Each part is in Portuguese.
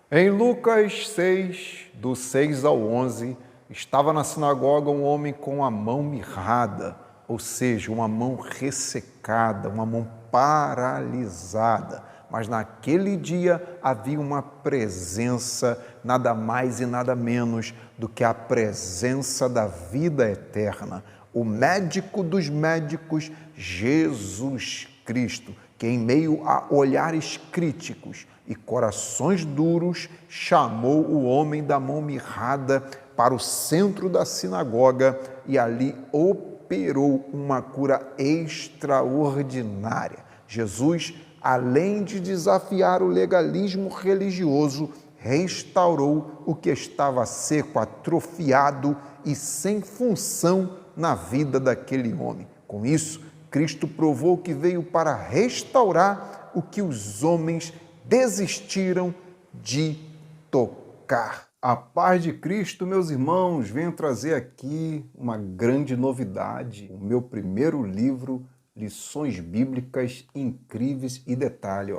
Em Lucas 6, do 6 ao 11, estava na sinagoga um homem com a mão mirrada, ou seja, uma mão ressecada, uma mão paralisada. Mas naquele dia havia uma presença, nada mais e nada menos do que a presença da vida eterna. O médico dos médicos, Jesus Cristo, que em meio a olhares críticos e corações duros, chamou o homem da mão mirrada para o centro da sinagoga e ali operou uma cura extraordinária. Jesus, além de desafiar o legalismo religioso, restaurou o que estava seco, atrofiado e sem função na vida daquele homem. Com isso, Cristo provou que veio para restaurar o que os homens desistiram de tocar. A paz de Cristo, meus irmãos, venho trazer aqui uma grande novidade, o meu primeiro livro, Lições Bíblicas Incríveis e Detalhe,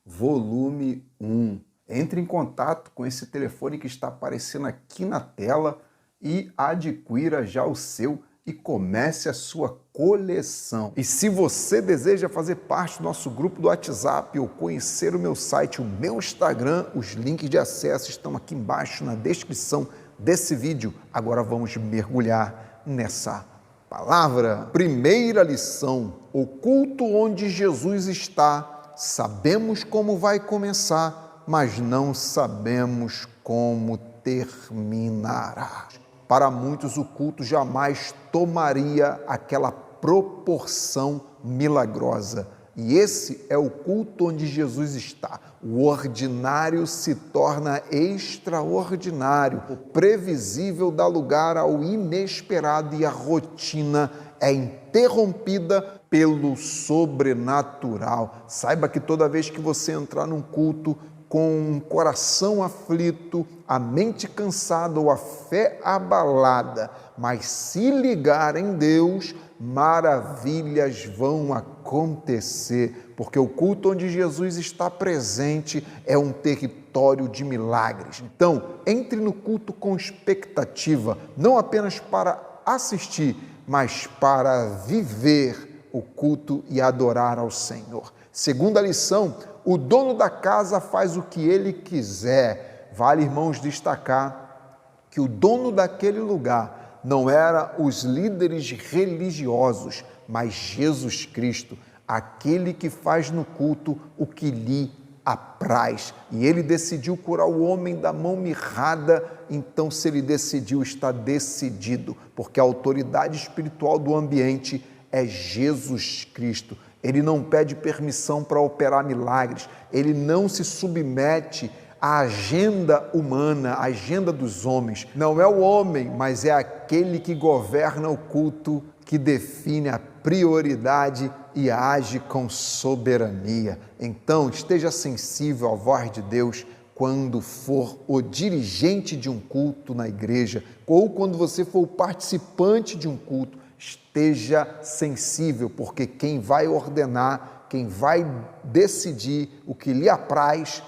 volume 1. Entre em contato com esse telefone que está aparecendo aqui na tela e adquira já o seu e comece a sua coleção. E se você deseja fazer parte do nosso grupo do WhatsApp ou conhecer o meu site, o meu Instagram, os links de acesso estão aqui embaixo na descrição desse vídeo. Agora vamos mergulhar nessa palavra. Primeira lição: o culto onde Jesus está, sabemos como vai começar, mas não sabemos como terminará. Para muitos, o culto jamais tomaria aquela proporção milagrosa. E esse é o culto onde Jesus está. O ordinário se torna extraordinário. O previsível dá lugar ao inesperado e a rotina é interrompida pelo sobrenatural. Saiba que toda vez que você entrar num culto com o coração aflito, a mente cansada ou a fé abalada, mas se ligar em Deus, maravilhas vão acontecer, porque o culto onde Jesus está presente é um território de milagres. Então, entre no culto com expectativa, não apenas para assistir, mas para viver o culto e adorar ao Senhor. Segunda lição: o dono da casa faz o que ele quiser. Vale, irmãos, destacar que o dono daquele lugar não era os líderes religiosos, mas Jesus Cristo, aquele que faz no culto o que lhe apraz. E ele decidiu curar o homem da mão mirrada, então se ele decidiu, está decidido, porque a autoridade espiritual do ambiente é Jesus Cristo. Ele não pede permissão para operar milagres, ele não se submete à agenda humana, à agenda dos homens. Não é o homem, mas é aquele que governa o culto, que define a prioridade e age com soberania. Então, esteja sensível à voz de Deus quando for o dirigente de um culto na igreja, ou quando você for o participante de um culto. Esteja sensível, porque quem vai ordenar, quem vai decidir o que lhe apraz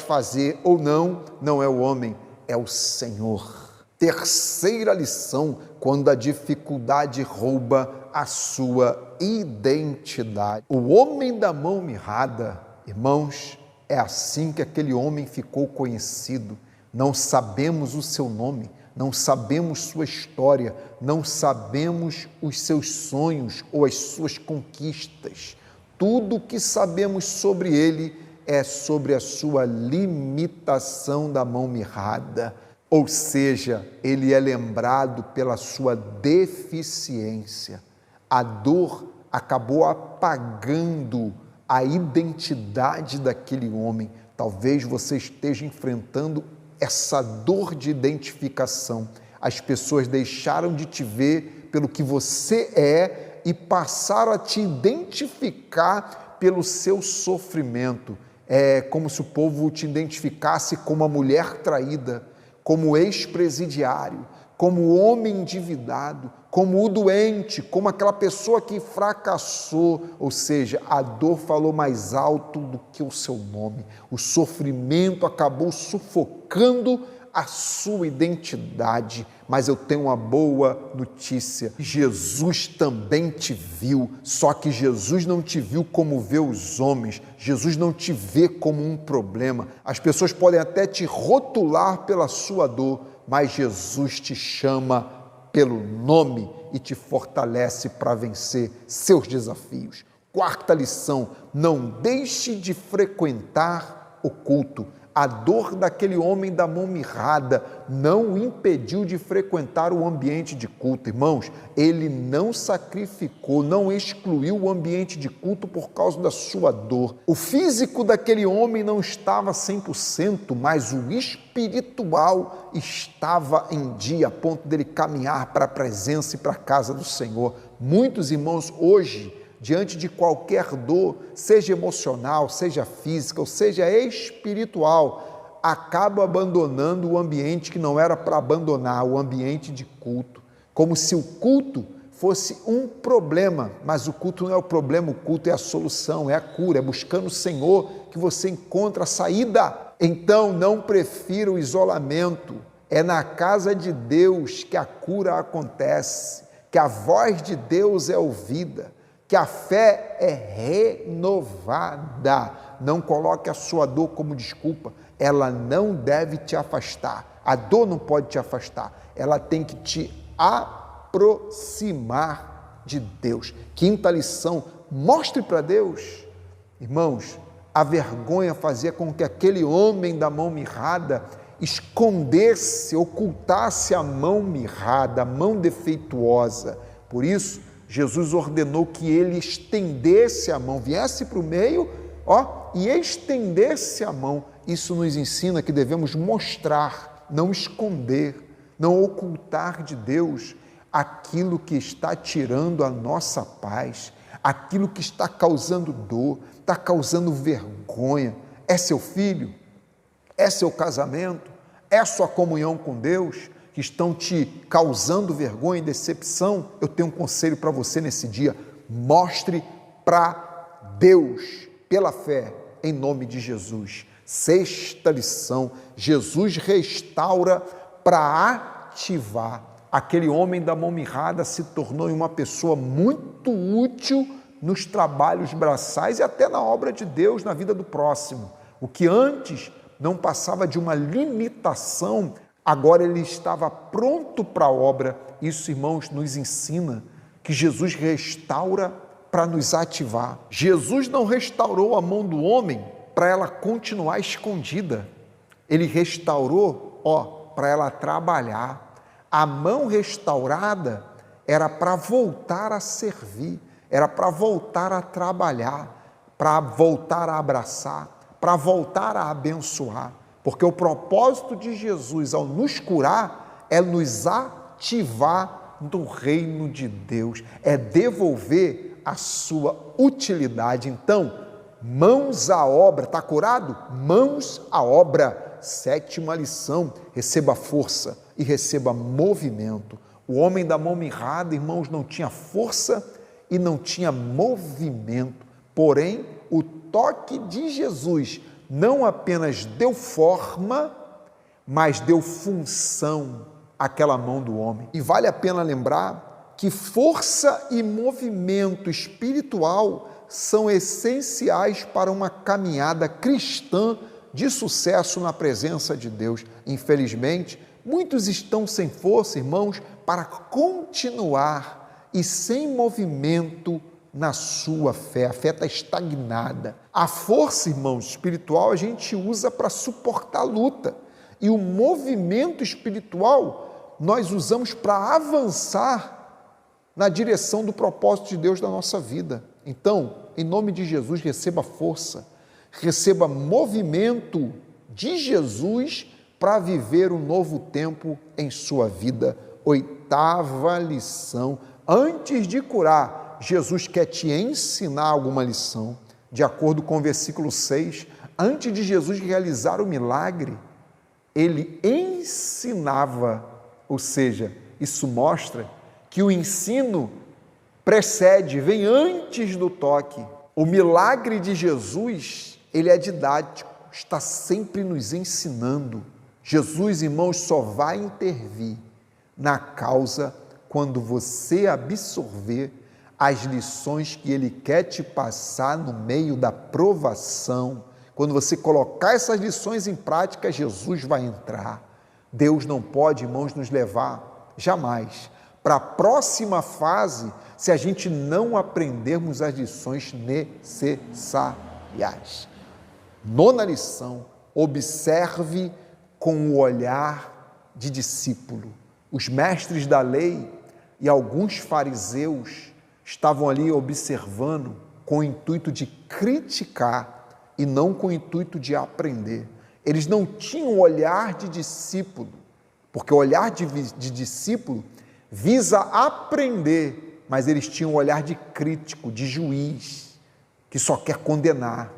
fazer ou não, não é o homem, é o Senhor. Terceira lição: quando a dificuldade rouba a sua identidade. O homem da mão mirrada, irmãos, é assim que aquele homem ficou conhecido. Não sabemos o seu nome, não sabemos sua história, não sabemos os seus sonhos ou as suas conquistas. Tudo o que sabemos sobre ele é sobre a sua limitação da mão mirrada, ou seja, ele é lembrado pela sua deficiência. A dor acabou apagando a identidade daquele homem. Talvez você esteja enfrentando essa dor de identificação. As pessoas deixaram de te ver pelo que você é e passaram a te identificar pelo seu sofrimento. É como se o povo te identificasse como uma mulher traída, como ex-presidiário, como o homem endividado, como o doente, como aquela pessoa que fracassou, ou seja, a dor falou mais alto do que o seu nome, o sofrimento acabou sufocando a sua identidade. Mas eu tenho uma boa notícia: Jesus também te viu, só que Jesus não te viu como vê os homens, Jesus não te vê como um problema. As pessoas podem até te rotular pela sua dor, mas Jesus te chama pelo nome e te fortalece para vencer seus desafios. Quarta lição: não deixe de frequentar o culto. A dor daquele homem da mão mirrada não o impediu de frequentar o ambiente de culto. Irmãos, ele não sacrificou, não excluiu o ambiente de culto por causa da sua dor. O físico daquele homem não estava 100%, mas o espiritual estava em dia, a ponto dele caminhar para a presença e para a casa do Senhor. Muitos irmãos hoje, diante de qualquer dor, seja emocional, seja física ou seja espiritual, acabam abandonando o ambiente que não era para abandonar, o ambiente de culto, como se o culto fosse um problema. Mas o culto não é o problema, o culto é a solução, é a cura, é buscando o Senhor que você encontra a saída. Então não prefira o isolamento, é na casa de Deus que a cura acontece, que a voz de Deus é ouvida, que a fé é renovada. Não coloque a sua dor como desculpa, ela não deve te afastar. A dor não pode te afastar, ela tem que te aproximar de Deus. Quinta lição: mostre para Deus. Irmãos, a vergonha fazia com que aquele homem da mão mirrada escondesse, ocultasse a mão mirrada, a mão defeituosa. Por isso, Jesus ordenou que ele estendesse a mão, viesse para o meio, e estendesse a mão. Isso nos ensina que devemos mostrar, não esconder, não ocultar de Deus aquilo que está tirando a nossa paz, aquilo que está causando dor, está causando vergonha. É seu filho? É seu casamento? É sua comunhão com Deus que estão te causando vergonha e decepção? Eu tenho um conselho para você nesse dia: mostre para Deus, pela fé, em nome de Jesus. Sexta lição: Jesus restaura para ativar. Aquele homem da mão mirrada se tornou uma pessoa muito útil nos trabalhos braçais e até na obra de Deus, na vida do próximo. O que antes não passava de uma limitação, agora ele estava pronto para a obra. Isso, irmãos, nos ensina que Jesus restaura para nos ativar. Jesus não restaurou a mão do homem para ela continuar escondida. Ele restaurou, para ela trabalhar. A mão restaurada era para voltar a servir, era para voltar a trabalhar, para voltar a abraçar, para voltar a abençoar. Porque o propósito de Jesus ao nos curar é nos ativar do reino de Deus, é devolver a sua utilidade. Então, mãos à obra. Está curado? Mãos à obra. Sétima lição: receba força e receba movimento. O homem da mão mirrada, irmãos, não tinha força e não tinha movimento, porém o toque de Jesus não apenas deu forma, mas deu função àquela mão do homem. E vale a pena lembrar que força e movimento espiritual são essenciais para uma caminhada cristã de sucesso na presença de Deus. Infelizmente, muitos estão sem força, irmãos, para continuar e sem movimento na sua fé. A fé está estagnada. A força, irmãos, espiritual a gente usa para suportar a luta, e o movimento espiritual nós usamos para avançar na direção do propósito de Deus da nossa vida. Então, em nome de Jesus, receba força, receba movimento de Jesus para viver um novo tempo em sua vida. Oitava lição: antes de curar, Jesus quer te ensinar alguma lição. De acordo com o versículo 6, antes de Jesus realizar o milagre, ele ensinava Ou seja, isso mostra que o ensino precede, vem antes do toque. O milagre de Jesus, ele é didático, está sempre nos ensinando. Jesus, irmãos, só vai intervir na causa quando você absorver as lições que ele quer te passar no meio da provação. Quando você colocar essas lições em prática, Jesus vai entrar. Deus não pode, irmãos, nos levar jamais para a próxima fase se a gente não aprendermos as lições necessárias. Nona lição: observe com o olhar de discípulo. Os mestres da lei e alguns fariseus estavam ali observando com o intuito de criticar e não com o intuito de aprender. Eles não tinham olhar de discípulo, porque o olhar de discípulo visa aprender, mas eles tinham um olhar de crítico, de juiz, que só quer condenar,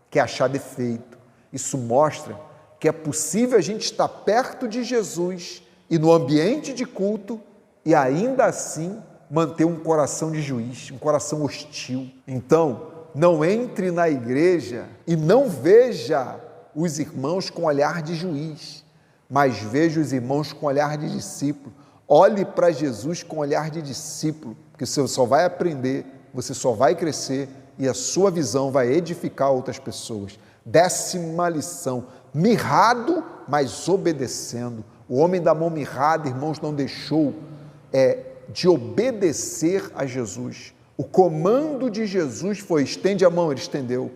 quer achar defeito. Isso mostra que é possível a gente estar perto de Jesus e no ambiente de culto e ainda assim manter um coração de juiz, um coração hostil. Então, não entre na igreja e não veja os irmãos com olhar de juiz, mas veja os irmãos com olhar de discípulo. Olhe para Jesus com olhar de discípulo, porque você só vai aprender, você só vai crescer e a sua visão vai edificar outras pessoas. 10ª lição: mirrado, mas obedecendo. O homem da mão mirrada, irmãos, não deixou de obedecer a Jesus. O comando de Jesus foi: estende a mão, ele estendeu.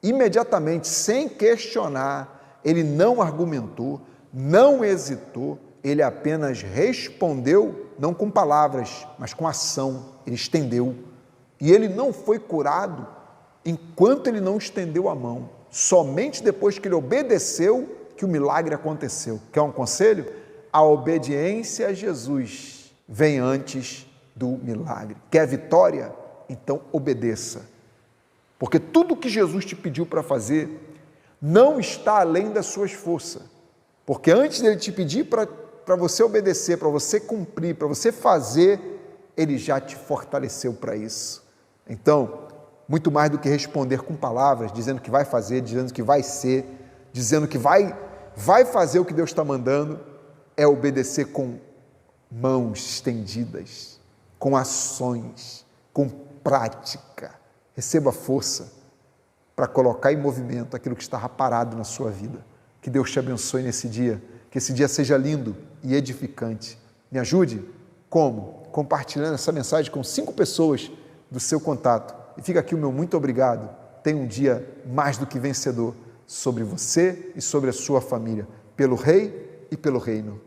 Imediatamente, sem questionar, ele não argumentou, não hesitou, ele apenas respondeu, não com palavras, mas com ação. Ele estendeu. E ele não foi curado enquanto ele não estendeu a mão. Somente depois que ele obedeceu que o milagre aconteceu. Quer um conselho? A obediência a Jesus vem antes do milagre. Quer vitória? Então obedeça. Porque tudo que Jesus te pediu para fazer não está além das suas forças. Porque antes dele te pedir para você obedecer, para você cumprir, para você fazer, ele já te fortaleceu para isso. Então, muito mais do que responder com palavras, dizendo que vai fazer, dizendo que vai ser, dizendo que vai fazer o que Deus está mandando, é obedecer com mãos estendidas, com ações, com prática. Receba força para colocar em movimento aquilo que estava parado na sua vida. Que Deus te abençoe nesse dia, que esse dia seja lindo e edificante. Me ajude? Como? Compartilhando essa mensagem com 5 pessoas do seu contato. E fica aqui o meu muito obrigado. Tenha um dia mais do que vencedor sobre você e sobre a sua família, pelo Rei e pelo Reino.